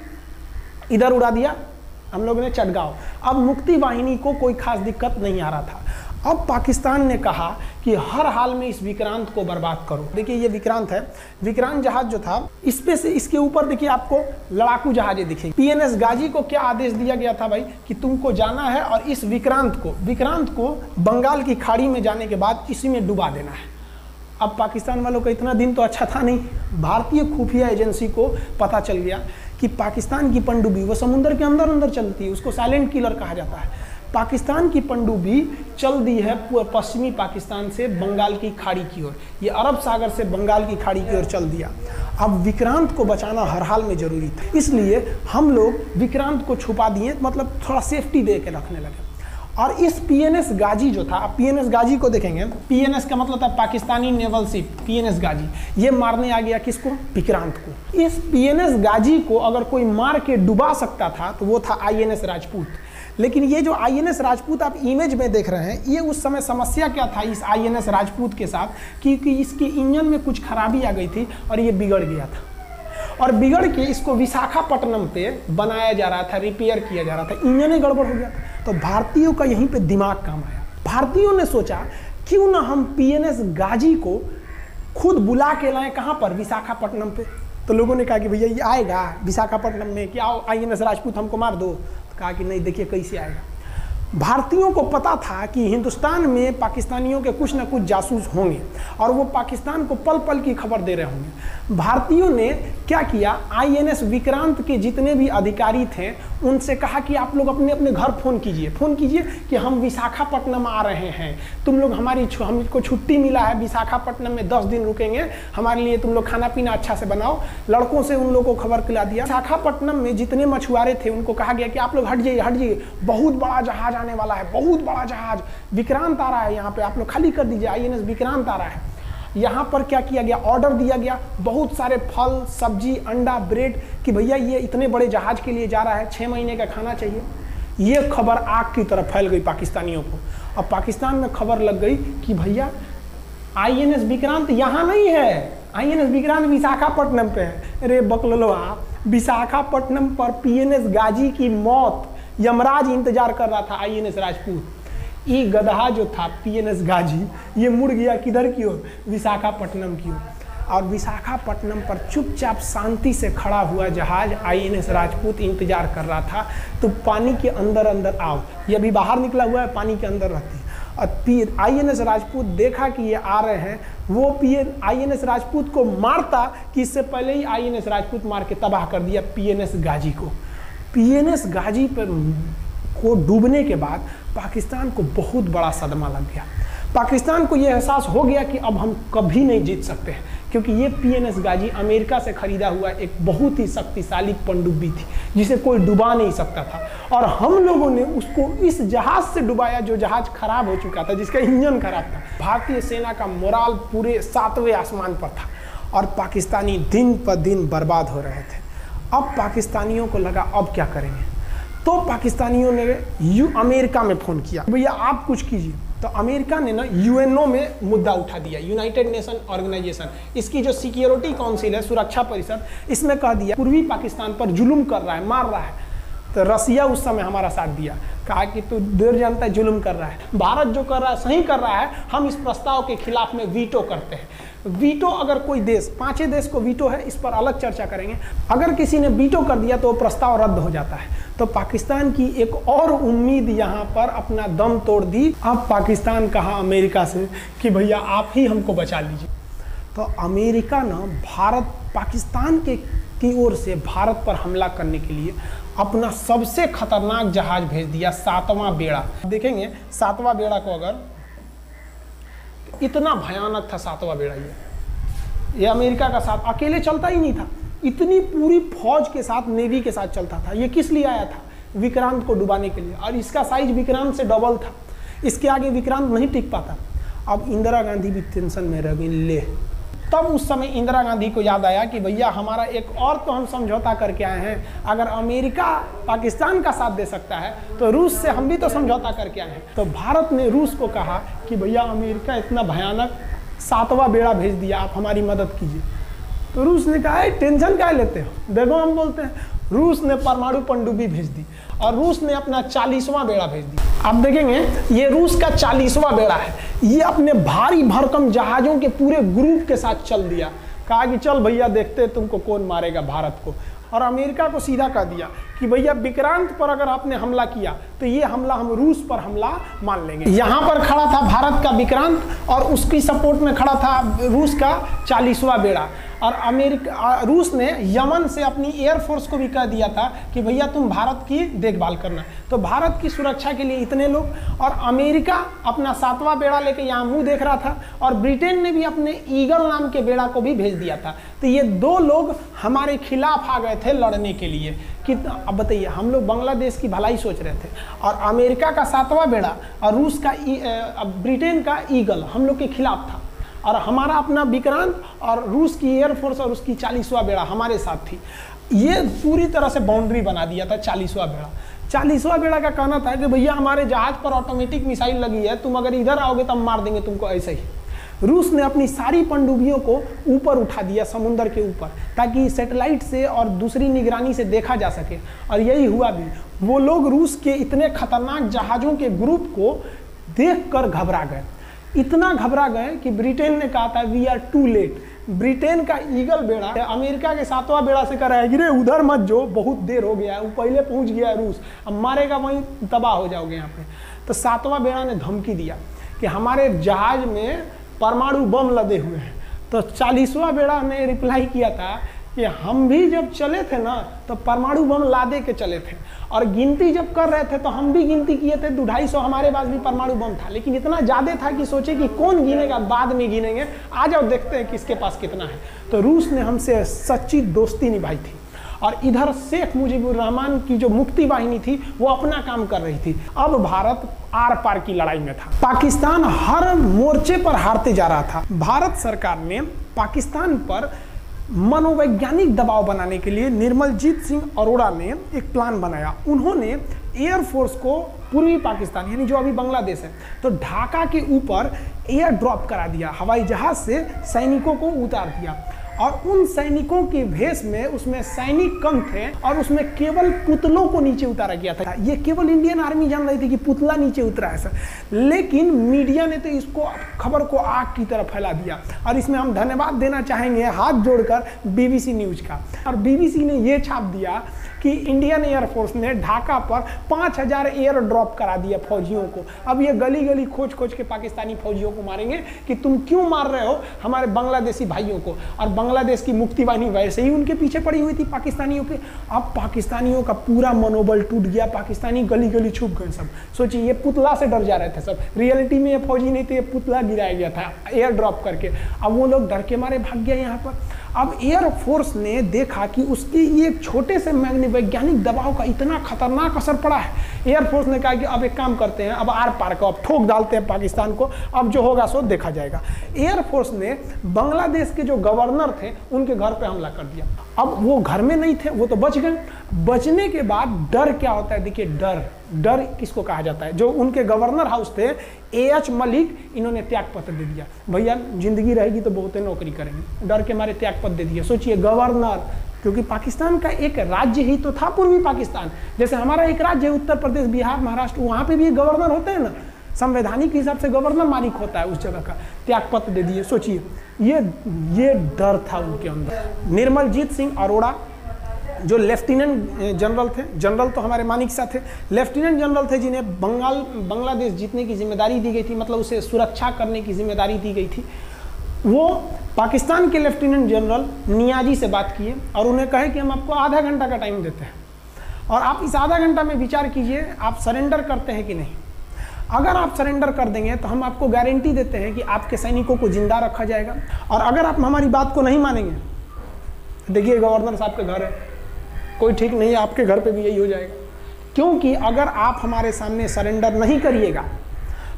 Speaker 2: इधर उड़ा दिया हम लोग ने चटगांव। अब मुक्ति वाहिनी को कोई खास दिक्कत नहीं आ रहा था। अब पाकिस्तान ने कहा कि हर हाल में इस विक्रांत को बर्बाद करो। देखिए ये विक्रांत है, विक्रांत जहाज जो था इस पे से इसके ऊपर देखिए आपको लड़ाकू जहाजें दिखेंगी। PNS गाजी को क्या आदेश दिया गया था भाई कि तुमको जाना है और इस विक्रांत को बंगाल की खाड़ी में जाने के बाद इसी में डुबा देना है। अब पाकिस्तान वालों का इतना दिन तो अच्छा था नहीं, भारतीय खुफिया एजेंसी को पता चल गया कि पाकिस्तान की पनडुब्बी वो समुद्र के अंदर अंदर चलती है, उसको साइलेंट किलर कहा जाता है। पाकिस्तान की पनडुब्बी चल दी है पश्चिमी पाकिस्तान से बंगाल की खाड़ी की ओर, ये अरब सागर से बंगाल की खाड़ी की ओर चल दिया। अब विक्रांत को बचाना हर हाल में जरूरी था, इसलिए हम लोग विक्रांत को छुपा दिए, मतलब थोड़ा सेफ्टी दे के रखने लगे। और इस पीएनएस गाजी जो था, आप पीएनएस गाजी को देखेंगे, पीएनएस का मतलब था पाकिस्तानी नेवल शिप, पीएनएस गाजी, ये मारने आ गया किसको? विक्रांत को। इस पीएनएस गाजी को अगर कोई मार के डुबा सकता था तो वो था आईएनएस राजपूत। लेकिन ये जो आईएनएस राजपूत आप इमेज में देख रहे हैं, ये उस समय समस्या क्या था इस आईएनएस राजपूत के साथ, क्योंकि इसके इंजन में कुछ खराबी आ गई थी और ये बिगड़ गया था, और बिगड़ के इसको विशाखापट्टनम पे बनाया जा रहा था, रिपेयर किया जा रहा था, इंजन ही गड़बड़ हो गया था। तो भारतीयों का यहीं पे दिमाग काम आया। भारतीयों ने सोचा क्यों ना हम पीएनएस गाजी को खुद बुला के लाएं, कहाँ पर? विशाखापट्टनम पे। तो लोगों ने कहा कि भैया ये आएगा विशाखापट्टनम में, क्या आईएनएस राजपूत हमको मार दो? तो कहा कि नहीं, देखिए कैसे आएगा। भारतीयों को पता था कि हिंदुस्तान में पाकिस्तानियों के कुछ ना कुछ जासूस होंगे और वो पाकिस्तान को पल पल की खबर दे रहे होंगे। भारतीयों ने क्या किया, आईएनएस विक्रांत के जितने भी अधिकारी थे उनसे कहा कि आप लोग अपने अपने घर फ़ोन कीजिए कि हम विशाखापट्टनम आ रहे हैं, तुम लोग हमको छुट्टी मिला है, विशाखापट्टनम में 10 दिन रुकेंगे, हमारे लिए तुम लोग खाना पीना अच्छा से बनाओ। लड़कों से उन लोगों को खबर खिला दिया। विशाखापट्टनम में जितने मछुआरे थे उनको कहा गया कि आप लोग हट जाइए, बहुत बड़ा जहाज आने वाला है, बहुत बड़ा जहाज विक्रांत आ रहा है, यहाँ पे आप लोग खाली कर दीजिए, आईएनएस विक्रांत आ रहा है। यहाँ पर क्या किया गया, ऑर्डर दिया गया, बहुत सारे फल सब्जी अंडा ब्रेड, कि भैया ये इतने बड़े जहाज के लिए जा रहा है, 6 महीने का खाना चाहिए। ये खबर आग की तरफ फैल गई पाकिस्तानियों को। अब पाकिस्तान में खबर लग गई कि भैया आईएनएस विक्रांत यहाँ नहीं है, आईएनएस विक्रांत विशाखापट्टनम पे है। अरे बकलोलवा, विशाखापट्टनम पर पीएनएस गाजी की मौत यमराज इंतजार कर रहा था, आईएनएस राजपूत। ये गधा जो था पीएनएस गाजी, ये मुड़ गया किधर की ओर? विशाखापट्टनम की ओर। और विशाखापट्टनम पर चुपचाप शांति से खड़ा हुआ जहाज आईएनएस राजपूत इंतजार कर रहा था, तो पानी के अंदर अंदर आओ, ये अभी बाहर निकला हुआ है, पानी के अंदर रहती है। और आईएनएस राजपूत देखा कि ये आ रहे हैं, वो आईएनएस राजपूत को मारता कि इससे पहले ही आईएनएस राजपूत मार के तबाह कर दिया पीएनएस गाजी को। पीएनएस गाजी पर को डूबने के बाद पाकिस्तान को बहुत बड़ा सदमा लग गया। पाकिस्तान को यह एहसास हो गया कि अब हम कभी नहीं जीत सकते हैं, क्योंकि ये पीएनएस गाजी अमेरिका से खरीदा हुआ एक बहुत ही शक्तिशाली पनडुब्बी थी जिसे कोई डुबा नहीं सकता था, और हम लोगों ने उसको इस जहाज से डुबाया जो जहाज खराब हो चुका था, जिसका इंजन खराब था। भारतीय सेना का मोराल पूरे 7वें आसमान पर था और पाकिस्तानी दिन पर दिन बर्बाद हो रहे थे। अब पाकिस्तानियों को लगा अब क्या करेंगे, तो पाकिस्तानियों ने अमेरिका में फ़ोन किया, भैया आप कुछ कीजिए। तो अमेरिका ने ना यूएनओ में मुद्दा उठा दिया, यूनाइटेड नेशन ऑर्गेनाइजेशन, इसकी जो सिक्योरिटी काउंसिल है, सुरक्षा परिषद, इसमें कह दिया पूर्वी पाकिस्तान पर जुल्म कर रहा है, मार रहा है। तो रसिया उस समय हमारा साथ दिया, कहा कि तू देर जानता है जुल्म कर रहा है, भारत जो कर रहा है सही कर रहा है, हम इस प्रस्ताव के खिलाफ में वीटो करते हैं। वीटो अगर कोई देश, 5 देश को वीटो है, इस पर अलग चर्चा करेंगे, अगर किसी ने वीटो कर दिया तो वो प्रस्ताव रद्द हो जाता है। तो पाकिस्तान की एक और उम्मीद यहाँ पर अपना दम तोड़ दी। अब पाकिस्तान कहा अमेरिका से कि भैया आप ही हमको बचा लीजिए। तो अमेरिका ना पाकिस्तान की ओर से भारत पर हमला करने के लिए अपना सबसे खतरनाक जहाज भेज दिया, 7वां बेड़ा। देखेंगे 7वां बेड़ा को, अगर इतना भयानक था 7वां बेड़ा, ये अमेरिका का साथ अकेले चलता ही नहीं था, इतनी पूरी फौज के साथ, नेवी के साथ चलता था। ये किस लिए आया था? विक्रांत को डुबाने के लिए, और इसका साइज विक्रांत से डबल था, इसके आगे विक्रांत नहीं टिक पाता। अब इंदिरा गांधी भी टेंशन में रह गई। ले, तब उस समय इंदिरा गांधी को याद आया कि भैया हमारा एक और तो हम समझौता करके आए हैं, अगर अमेरिका पाकिस्तान का साथ दे सकता है तो रूस से हम भी तो समझौता करके आए हैं। तो भारत ने रूस को कहा कि भैया अमेरिका इतना भयानक 7वां बेड़ा भेज दिया, आप हमारी मदद कीजिए। तो रूस ने कहा टेंशन क्या लेते हो, देखो हम बोलते हैं। रूस ने परमाणु पनडुब्बी भेज दी और रूस ने अपना 40वां बेड़ा भेज दिया। आप देखेंगे ये रूस का 40वां बेड़ा है, ये अपने भारी भरकम जहाज़ों के पूरे ग्रुप के साथ चल दिया, कहा कि चल भैया देखते तुमको कौन मारेगा भारत को। और अमेरिका को सीधा कह दिया कि भैया विक्रांत पर अगर आपने हमला किया तो ये हमला हम रूस पर हमला मान लेंगे। यहाँ पर खड़ा था भारत का विक्रांत और उसकी सपोर्ट में खड़ा था रूस का 40वां बेड़ा। और रूस ने यमन से अपनी एयरफोर्स को भी कह दिया था कि भैया तुम भारत की देखभाल करना। तो भारत की सुरक्षा के लिए इतने लोग, और अमेरिका अपना 7वां बेड़ा लेके यहाँ मुंह देख रहा था, और ब्रिटेन ने भी अपने ईगल नाम के बेड़ा को भी भेज दिया था। तो ये 2 लोग हमारे खिलाफ आ गए थे लड़ने के लिए कि अब बताइए, हम लोग बांग्लादेश की भलाई सोच रहे थे, और अमेरिका का 7वां बेड़ा और रूस का ब्रिटेन का ईगल हम लोग के खिलाफ था, और हमारा अपना विक्रांत और रूस की एयरफोर्स और उसकी 40वां बेड़ा हमारे साथ थी। ये पूरी तरह से बाउंड्री बना दिया था 40वां बेड़ा। 40वां बेड़ा का कहना था कि भैया हमारे जहाज पर ऑटोमेटिक मिसाइल लगी है, तुम अगर इधर आओगे तो हम मार देंगे तुमको ऐसे ही। रूस ने अपनी सारी पनडुब्बियों को ऊपर उठा दिया समुद्र के ऊपर, ताकि सैटेलाइट से और दूसरी निगरानी से देखा जा सके, और यही हुआ भी। वो लोग रूस के इतने खतरनाक जहाज़ों के ग्रुप को देखकर घबरा गए, इतना घबरा गए कि ब्रिटेन ने कहा था we are too late. Britain का ईगल बेड़ा अमेरिका के 7वां बेड़ा से कह रहा है कि रे उधर मत जो, बहुत देर हो गया है, वो पहले पहुंच गया है रूस, अब मारेगा वहीं तबाह हो जाओगे यहाँ पे। तो 7वां बेड़ा ने धमकी दिया कि हमारे जहाज में परमाणु बम लदे हुए हैं। तो 40वां बेड़ा ने रिप्लाई किया था कि हम भी जब चले थे ना तो परमाणु बम लादे के चले थे, और गिनती जब कर रहे थे तो हम भी गिनती किए थे, 250 हमारे पास भी परमाणु बम था, लेकिन इतना ज़्यादा था कि सोचे कि कौन गिनेगा, बाद में गिनेंगे, आ जाओ देखते हैं किसके पास कितना है। तो रूस ने हमसे सच्ची दोस्ती निभाई थी, और इधर शेख मुजीबुर रहमान की जो मुक्ति वाहिनी थी वो अपना काम कर रही थी। अब भारत आर पार की लड़ाई में था, पाकिस्तान हर मोर्चे पर हारते जा रहा था। भारत सरकार ने पाकिस्तान पर मनोवैज्ञानिक दबाव बनाने के लिए निर्मलजीत सिंह अरोड़ा ने एक प्लान बनाया। उन्होंने एयरफोर्स को पूर्वी पाकिस्तान यानी जो अभी बांग्लादेश है, तो ढाका के ऊपर एयर ड्रॉप करा दिया, हवाई जहाज से सैनिकों को उतार दिया, और उन सैनिकों के भेष में उसमें सैनिक कम थे, और उसमें केवल पुतलों को नीचे उतारा गया था। ये केवल इंडियन आर्मी जान रही थी कि पुतला नीचे उतरा है सर, लेकिन मीडिया ने तो इसको खबर को आग की तरह फैला दिया। और इसमें हम धन्यवाद देना चाहेंगे हाथ जोड़कर BBC न्यूज का। और BBC ने ये छाप दिया कि इंडियन एयरफोर्स ने ढाका पर 5000 एयर ड्रॉप करा दिया फौजियों को। अब ये गली गली खोज खोज के पाकिस्तानी फौजियों को मारेंगे कि तुम क्यों मार रहे हो हमारे बांग्लादेशी भाइयों को। और बांग्लादेश की मुक्ति वाहिनी वैसे ही उनके पीछे पड़ी हुई थी पाकिस्तानियों के। अब पाकिस्तानियों का पूरा मनोबल टूट गया, पाकिस्तानी गली गली छुप गए सब। सोचिए, ये पुतला से डर जा रहे थे सब, रियलिटी में ये फौजी नहीं थे, ये पुतला गिराया गया था एयर ड्रॉप करके। अब वो लोग डर के मारे भाग गया यहाँ पर। अब एयरफोर्स ने देखा कि उसकी ये छोटे से वैज्ञानिक दबाव का इतना खतरनाक असर पड़ा है। एयरफोर्स ने कहा कि अब एक काम करते हैं, अब आर पार को अब ठोक डालते हैं पाकिस्तान को, अब जो होगा सो देखा जाएगा। एयरफोर्स ने बांग्लादेश के जो गवर्नर थे उनके घर पे हमला कर दिया। अब वो घर में नहीं थे, वो तो बच गए। बचने के बाद डर क्या होता है, देखिए डर किसको कहा जाता है। जो उनके गवर्नर हाउस थे AH मलिक, इन्होंने त्याग पत्र दे दिया। भैया जिंदगी रहेगी तो बहुत नौकरी करेंगे, डर के मारे त्याग पत्र दे दिया। सोचिए, गवर्नर, क्योंकि पाकिस्तान का एक राज्य ही तो था पूर्वी पाकिस्तान। जैसे हमारा एक राज्य है उत्तर प्रदेश, बिहार, महाराष्ट्र, वहाँ पे भी गवर्नर होते हैं ना, संवैधानिक हिसाब से गवर्नर मालिक होता है उस जगह का। त्याग पत्र दे दिए। सोचिए, ये डर था उनके अंदर। निर्मलजीत सिंह अरोड़ा जो लेफ्टिनेंट जनरल थे, जनरल तो हमारे मानिक शाह थे, लेफ्टिनेंट जनरल थे जिन्हें बांग्लादेश जीतने की जिम्मेदारी दी गई थी, मतलब उसे सुरक्षा करने की जिम्मेदारी दी गई थी। वो पाकिस्तान के लेफ्टिनेंट जनरल नियाजी से बात किए और उन्हें कहे कि हम आपको आधा घंटा का टाइम देते हैं, और आप इस आधा घंटा में विचार कीजिए आप सरेंडर करते हैं कि नहीं। अगर आप सरेंडर कर देंगे तो हम आपको गारंटी देते हैं कि आपके सैनिकों को जिंदा रखा जाएगा, और अगर आप हमारी बात को नहीं मानेंगे, देखिए गवर्नर साहब के घर है, कोई ठीक नहीं है, आपके घर पे भी यही हो जाएगा। क्योंकि अगर आप हमारे सामने सरेंडर नहीं करिएगा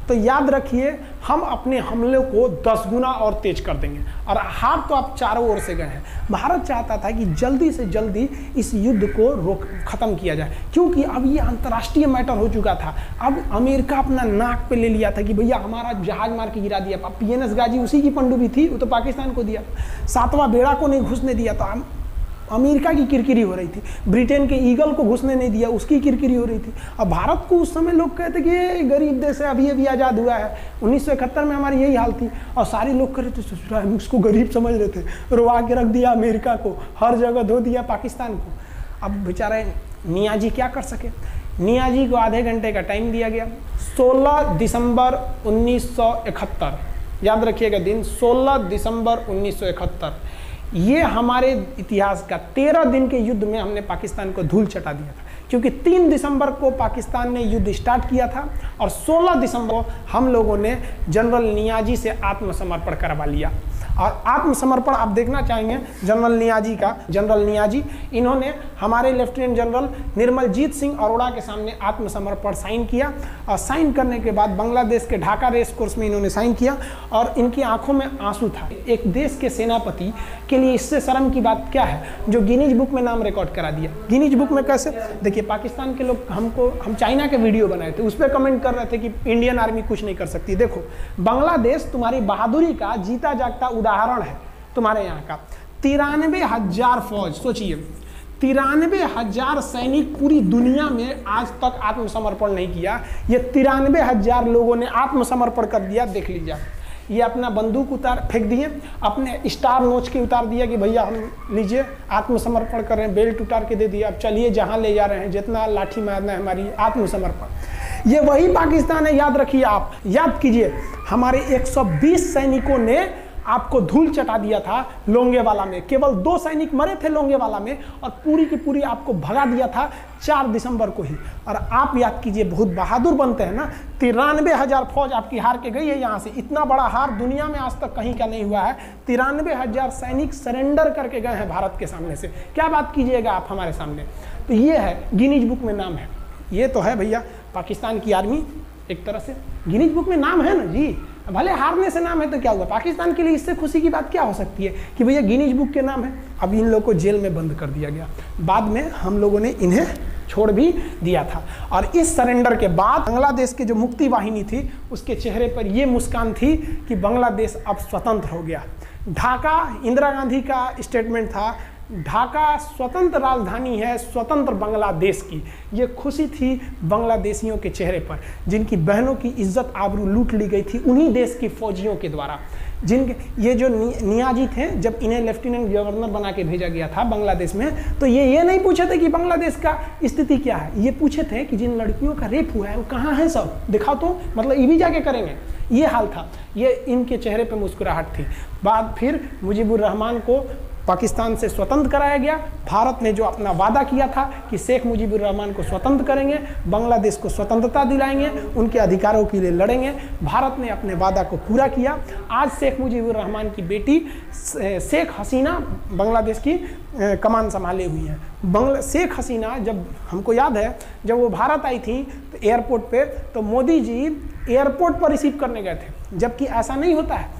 Speaker 2: तो याद रखिए हम अपने हमले को 10 गुना और तेज कर देंगे। और हार तो आप चारों ओर से गए हैं। भारत चाहता था कि जल्दी से जल्दी इस युद्ध को खत्म किया जाए, क्योंकि अब ये अंतर्राष्ट्रीय मैटर हो चुका था। अब अमेरिका अपना नाक पे ले लिया था कि भैया हमारा जहाज मार के गिरा दिया। PNS गाजी उसी की पनडुब्बी थी, वो तो पाकिस्तान को दिया। 7वां बेड़ा को नहीं घुसने दिया, तो अमेरिका की किरकिरी हो रही थी। ब्रिटेन के ईगल को घुसने नहीं दिया, उसकी किरकिरी हो रही थी। अब भारत को उस समय लोग कहते कि ये गरीब देश है, अभी आज़ाद हुआ है। 1971 में हमारी यही हाल थी, और सारे लोग कह रहे थे ससुरा हम उसको गरीब समझ रहे थे, रोवा के रख दिया अमेरिका को, हर जगह धो दिया पाकिस्तान को। अब बेचारे नियाजी क्या कर सके। नियाजी को आधे घंटे का टाइम दिया गया। 16 दिसंबर 1971, याद रखिएगा दिन 16 दिसंबर 1971। ये हमारे इतिहास का 13 दिन के युद्ध में हमने पाकिस्तान को धूल चटा दिया था, क्योंकि 3 दिसंबर को पाकिस्तान ने युद्ध स्टार्ट किया था और 16 दिसंबर को हम लोगों ने जनरल नियाजी से आत्मसमर्पण करवा लिया। और आत्मसमर्पण आप देखना चाहेंगे जनरल नियाजी का। जनरल नियाजी इन्होंने हमारे लेफ्टिनेंट जनरल निर्मलजीत सिंह अरोड़ा के सामने आत्मसमर्पण साइन किया, और साइन करने के बाद बांग्लादेश के ढाका रेस कोर्स में इन्होंने साइन किया, और इनकी आंखों में आंसू था। एक देश के सेनापति के लिए इससे शर्म की बात क्या है, जो गिनीज बुक में नाम रिकॉर्ड करा दिया। गिनीज बुक में कैसे? देखिए, पाकिस्तान के लोग हम चाइना के वीडियो बनाए थे, उस पर कमेंट कर रहे थे कि इंडियन आर्मी कुछ नहीं कर सकती। देखो, बांग्लादेश तुम्हारी बहादुरी का जीता जागता उदाहरण है। तुम्हारे यहाँ का 93,000 फौज, सोचिए 93,000 सैनिक पूरी दुनिया में आज तक आत्मसमर्पण नहीं किया। ये 93,000 लोगों ने आत्मसमर्पण कर दिया। देख लीजिए, ये अपना बंदूक फेंक दिए, अपने स्टार नोच के उतार दिया कि भैया हम लीजिए आत्मसमर्पण कर रहे हैं, बेल्ट उतार के दे दिया, अब चलिए जहाँ ले जा रहे हैं, जितना लाठी मारना है हमारी, आत्मसमर्पण। ये वही पाकिस्तान है, याद रखिए। आप याद कीजिए, हमारे 120 सैनिकों ने आपको धूल चटा दिया था लोंगेवाला में। केवल 2 सैनिक मरे थे लोंगेवाला में, और पूरी की पूरी आपको भगा दिया था 4 दिसंबर को ही। और आप याद कीजिए, बहुत बहादुर बनते हैं ना। 93,000 फौज आपकी हार के गई है यहाँ से। इतना बड़ा हार दुनिया में आज तक कहीं का नहीं हुआ है। 93,000 सैनिक सरेंडर करके गए हैं भारत के सामने से। क्या बात कीजिएगा आप हमारे सामने। तो ये है, गिनीज बुक में नाम है। ये तो है भैया पाकिस्तान की आर्मी, एक तरह से गिनीज बुक में नाम है ना जी। भले हारने से नाम है तो क्या हुआ, पाकिस्तान के लिए इससे खुशी की बात क्या हो सकती है कि भैया गिनीज बुक के नाम है। अब इन लोगों को जेल में बंद कर दिया गया, बाद में हम लोगों ने इन्हें छोड़ भी दिया था। और इस सरेंडर के बाद बांग्लादेश के जो मुक्ति वाहिनी थी, उसके चेहरे पर यह मुस्कान थी कि बांग्लादेश अब स्वतंत्र हो गया। ढाका, इंदिरा गांधी का स्टेटमेंट था, ढाका स्वतंत्र राजधानी है स्वतंत्र बांग्लादेश की। ये खुशी थी बांग्लादेशियों के चेहरे पर, जिनकी बहनों की इज्जत आबरू लूट ली गई थी उन्हीं देश की फौजियों के द्वारा। जिनके ये जो नियाजी थे, जब इन्हें लेफ्टिनेंट गवर्नर बना के भेजा गया था बांग्लादेश में, तो ये नहीं पूछे थे कि बांग्लादेश का स्थिति क्या है। ये पूछे थे कि जिन लड़कियों का रेप हुआ है वो कहाँ है, सब दिखाओ तो, मतलब ये भी जाके करेंगे। ये हाल था। ये इनके चेहरे पर मुस्कुराहट थी। बाद फिर मुजीबुर रहमान को पाकिस्तान से स्वतंत्र कराया गया। भारत ने जो अपना वादा किया था कि शेख मुजीबुर रहमान को स्वतंत्र करेंगे, बांग्लादेश को स्वतंत्रता दिलाएंगे, उनके अधिकारों के लिए लड़ेंगे, भारत ने अपने वादा को पूरा किया। आज शेख मुजीबुर रहमान की बेटी शेख हसीना बांग्लादेश की कमान संभाले हुई हैं। शेख हसीना, जब हमको याद है जब वो भारत आई थी तो एयरपोर्ट पे, तो मोदी जी एयरपोर्ट पर रिसीव करने गए थे, जबकि ऐसा नहीं होता है।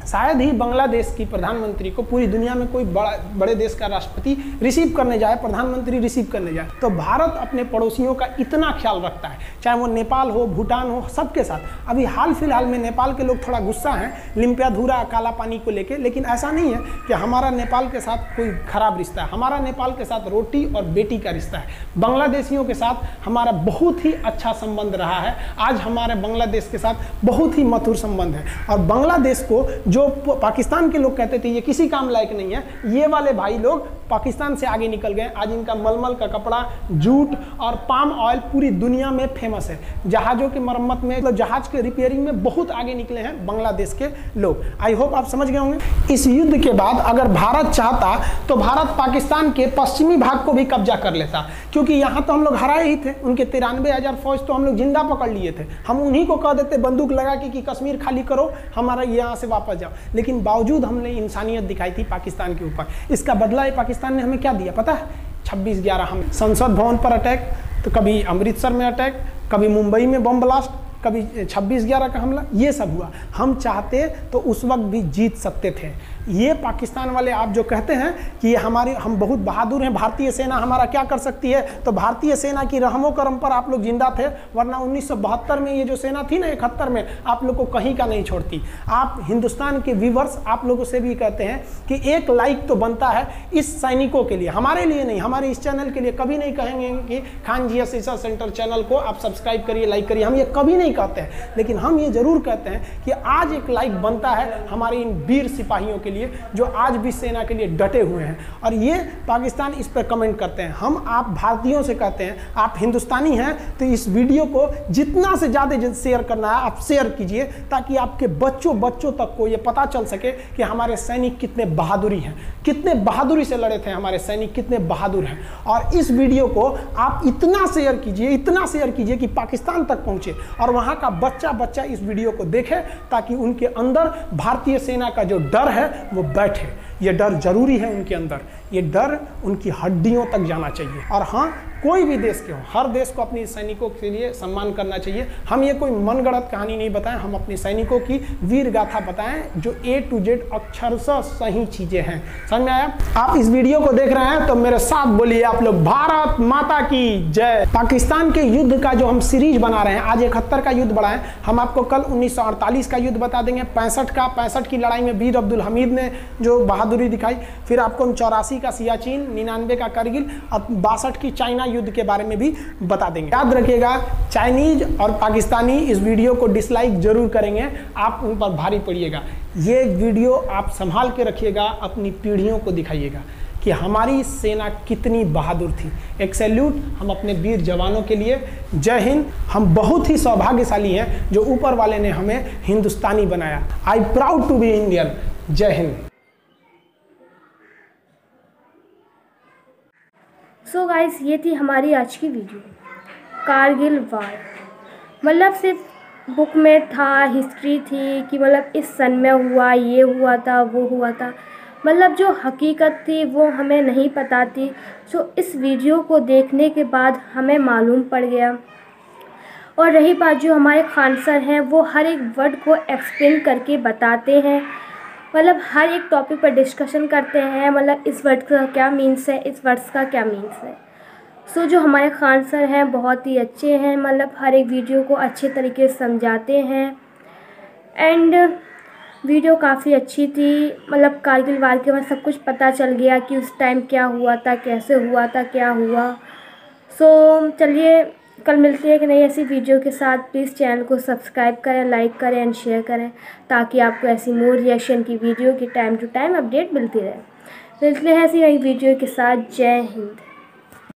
Speaker 2: शायद ही बांग्लादेश की प्रधानमंत्री को पूरी दुनिया में कोई बड़े देश का राष्ट्रपति रिसीव करने जाए, प्रधानमंत्री रिसीव करने जाए। तो भारत अपने पड़ोसियों का इतना ख्याल रखता है, चाहे वो नेपाल हो, भूटान हो, सबके साथ। अभी हाल फिलहाल में नेपाल के लोग थोड़ा गुस्सा हैं लिम्पियाधुरा काला पानी को लेके, लेकिन ऐसा नहीं है कि हमारा नेपाल के साथ कोई खराब रिश्ता है। हमारा नेपाल के साथ रोटी और बेटी का रिश्ता है। बांग्लादेशियों के साथ हमारा बहुत ही अच्छा संबंध रहा है। आज हमारे बांग्लादेश के साथ बहुत ही मधुर संबंध है। और बांग्लादेश को जो पाकिस्तान के लोग कहते थे ये किसी काम लायक नहीं है, ये वाले भाई लोग पाकिस्तान से आगे निकल गए। आज इनका मलमल का कपड़ा, जूट और पाम ऑयल पूरी दुनिया में फेमस है। जहाज़ों की मरम्मत में, मतलब जहाज के रिपेयरिंग में बहुत आगे निकले हैं बांग्लादेश के लोग। आई होप आप समझ गए होंगे। इस युद्ध के बाद अगर भारत चाहता तो भारत पाकिस्तान के पश्चिमी भाग को भी कब्जा कर लेता, क्योंकि यहाँ तो हम लोग हराए ही थे। उनके 93,000 फौज तो हम लोग जिंदा पकड़ लिए थे। हम उन्हीं को कह देते बंदूक लगा के कि कश्मीर खाली करो, हमारा यहाँ से वापस जाओ। लेकिन बावजूद हमने इंसानियत दिखाई थी पाकिस्तान के ऊपर। इसका बदला ये पाकिस्तान ने हमें क्या दिया पता है? 26/11 हम संसद भवन पर अटैक, तो कभी अमृतसर में अटैक, कभी मुंबई में बम ब्लास्ट, कभी 26/11 का हमला, ये सब हुआ। हम चाहते तो उस वक्त भी जीत सकते थे। ये पाकिस्तान वाले आप जो कहते हैं कि हम बहुत बहादुर हैं, भारतीय सेना हमारा क्या कर सकती है, तो भारतीय सेना की रहमो करम पर आप लोग जिंदा थे, वरना 1972 में ये जो सेना थी ना 71 में, आप लोग को कहीं का नहीं छोड़ती। आप हिंदुस्तान के व्यूवर्स आप लोगों से भी कहते हैं कि एक लाइक तो बनता है इस सैनिकों के लिए, हमारे लिए नहीं, हमारे इस चैनल के लिए। कभी नहीं कहेंगे कि खान जी रिसर्च सेंटर चैनल को आप सब्सक्राइब करिए, लाइक करिए, हम ये कभी नहीं कहते हैं। लेकिन हम ये जरूर कहते हैं कि आज एक लाइक बनता है हमारे इन वीर सिपाहियों के लिए, लिए जो आज भी सेना के लिए डटे हुए हैं। और ये पाकिस्तान इस पर कमेंट करते हैं। हम आप भारतीयों से कहते हैं, आप हिंदुस्तानी हैं तो इस वीडियो को जितना से ज़्यादा शेयर करना है आप शेयर कीजिए, ताकि आपके बच्चों तक को ये पता चल सके कि हमारे सैनिक कितने बहादुरी हैं, कितने बहादुरी से लड़े थे हमारे सैनिक, कितने बहादुर हैं। और इस वीडियो को आप इतना शेयर कीजिए कि पाकिस्तान तक पहुंचे और वहां का बच्चा इस वीडियो को देखे, ताकि उनके अंदर भारतीय सेना का जो डर है वो बैठे। ये डर जरूरी है उनके अंदर, ये डर उनकी हड्डियों तक जाना चाहिए। और हाँ, कोई भी देश के हो, हर देश को अपने सैनिकों के लिए सम्मान करना चाहिए। हम ये कोई मनगढ़ंत कहानी नहीं बताएं, हम अपने सैनिकों की वीर गाथा बताएं जो A to Z अक्षरशः सही चीजें हैं। समझ में आया? आप इस वीडियो को देख रहे हैं तो मेरे साथ बोलिए आप लोग, भारत माता की जय। पाकिस्तान के युद्ध का जो हम सीरीज बना रहे हैं, आज 71 का युद्ध बढ़ाएं। हम आपको कल 1948 का युद्ध बता देंगे, 65 की लड़ाई में वीर अब्दुल हमीद ने जो बहादुरी दिखाई, फिर आपको 84 का सियाचिन, 99 का करगिल और 62 की चाइना युद्ध के बारे में भी बता देंगे। याद रखिएगा, चाइनीज और पाकिस्तानी इस वीडियो को डिसलाइक जरूर करेंगे, आप उन पर भारी पड़िएगा। ये वीडियो आप संभाल के रखिएगा, अपनी पीढ़ियों को दिखाइएगा कि हमारी सेना कितनी बहादुर थी। एक सैल्यूट हम अपने वीर जवानों के लिए। जय हिंद। हम बहुत ही सौभाग्यशाली हैं जो ऊपर वाले ने हमें हिंदुस्तानी बनाया। I proud to be Indian. जय हिंद।
Speaker 1: सो गाइस, ये थी हमारी आज की वीडियो, कारगिल वार। मतलब सिर्फ बुक में था, हिस्ट्री थी कि मतलब इस सन में हुआ, ये हुआ था, वो हुआ था, मतलब जो हकीकत थी वो हमें नहीं पता थी। जो इस वीडियो को देखने के बाद हमें मालूम पड़ गया। और रही बात, जो हमारे खान सर हैं वो हर एक वर्ड को एक्सप्लेन करके बताते हैं, मतलब हर एक टॉपिक पर डिस्कशन करते हैं, मतलब इस वर्ड का क्या मीन्स है, इस वर्ड्स का क्या मीन्स है। सो जो हमारे खान सर हैं बहुत ही अच्छे हैं, मतलब हर एक वीडियो को अच्छे तरीके से समझाते हैं। एंड वीडियो काफ़ी अच्छी थी, मतलब कारगिल वार के बाद सब कुछ पता चल गया कि उस टाइम क्या हुआ था, कैसे हुआ था, क्या हुआ। सो चलिए कल मिलते हैं कि नई ऐसी वीडियो के साथ। प्लीज़ चैनल को सब्सक्राइब करें, लाइक करें एंड शेयर करें, ताकि आपको ऐसी मोर रिएक्शन की वीडियो की टाइम टू टाइम अपडेट मिलती रहे। मिलते हैं ऐसी नई वीडियो के साथ। जय हिंद।